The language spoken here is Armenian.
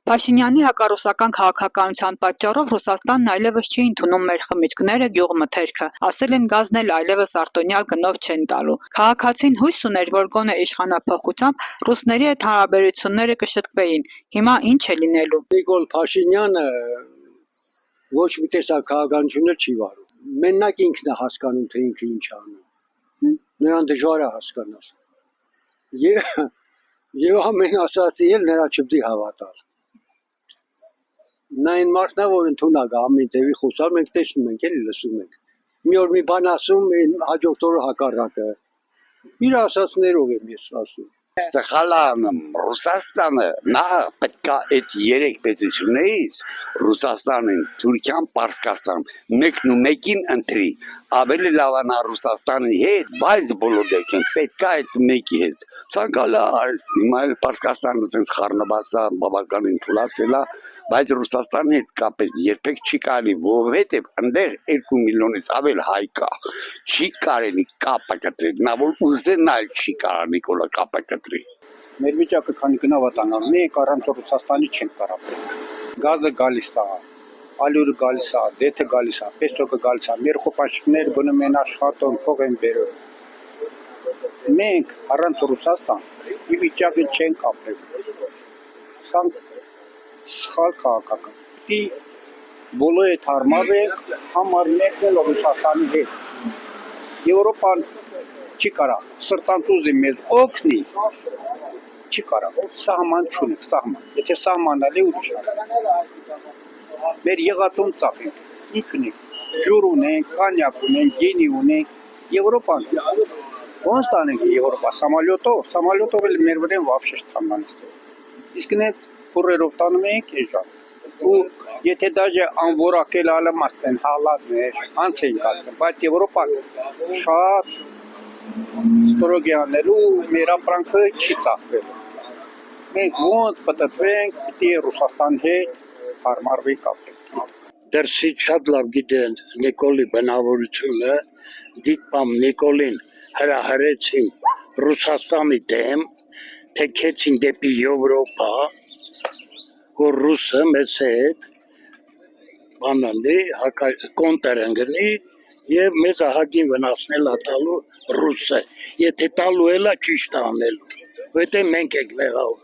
Փաշինյանի հակառուսական քաղաքականության պատճառով Ռուսաստանն այլևս չի ընդունում մեր խմիչքները, գյուղմթերքը, ասել են գազն էլ այլևս արտոնյալ գնով չեն տալու։ Քաղաքացին հույս ուներ, որ գոնե իշխանափոխությամբ ռուսների հետ հարաբերությունները կշտկվեին։ Հիմա ինչ է լինելու։ Նիկոլ Փաշինյանը ոչ մի տեսակ քաղաքականություն չի վարում։ Մենակ ինքն է հասկանում, թե ինքը ինչ է անում։ Նրան դժվար է հասկանալ։ Եվ ամեն ասածի էլ նրա չպետք է հավատալ։ Նա այն մարդն է, որ ընդունակ ամեն ձևի խոսալ, մենք տեսնում ենք, էլի լսում ենք։ Մի օր մի բան ասում, հաջորդ օրը հակառակը։ Իր ասածներով եմ ես ասում։ Սխալանում Ռուսաստանը նա պետք է այդ երեք պետություններից Ռուսաստանին, Թուրքիան, Պարսկաստան մեկն ու մեկին ընտրի ավելի լավ է Ռուսաստանի հետ, բայց բոլոր դեպքերում պետք է այդ մեկի հետ ցանկալի արեց հիմա էլ Պարսկաստանը այդպես խառնված է բավականին թուլացել է, բայց Ռուսաստանի հետ կապել երբեք չի կարելի, որովհետև այնտեղ 2 միլիոնից ավել հայ կա, չի կարելի կապը կտրել, նա որ ուզենա չի կարա Նիկոլա կապը կտրի։ Մեր վիճակը քանի գնահատանալ, մենք առանց Ռուսաստանի չենք կարող։ Գազը գալիս է, ալյուրը գալիս է, ձեթը գալիս է, պեսոկը գալիս է, մեր խոպաչիկներ գնում են աշխատում, փող են բերում։ Մենք առանց Ռուսաստան ի վիճակը չենք ապրել։ Սա սխալ քաղաքական։ Դի բոլորը հետ հարմարվենք, համարնենք Ռուսաստանի հետ։ Եվրոպան չի կարա սրտանցուզի մեզ օգնի, չի կարա, սահման չունենք, սահման, եթե սահմանալ է ուրիշ մեր եղատուն ծախենք, ինչ ունենք, ջուր ունենք, կանյակ ունենք, գինի ունենք, Եվրոպան, ոնց տանենք Եվրոպա, самолетով էլ մեր վրեն վաբշե չտանանից, իսկ նետ խուրերով տանում ենք էժան, ու եթե դաժե անվորակել ալամաստ են հալատներ, անց ենք ասում, բայց Եվրոպան շատ ստրոգ է անելու, մեր ապրանքը չի ծախվելու, մենք ոնց պտտվենք, պիտի Ռուսաստան հետ հարմարվի կապենք։ Դրսից շատ լավ գիտեն Նիկոլի բնավորությունը, դիտպամ Նիկոլին հրահրեցին Ռուսաստանի դեմ, թեքեցին դեպի Եվրոպա, որ ռուսը մեզ հետ բանալի, կոնտեր ընգնի և մեզ ահագին վնասնել ատալու ռուսը, եթե տալու էլա ճիշտ անելու, վետե մենք ենք մեղավոր։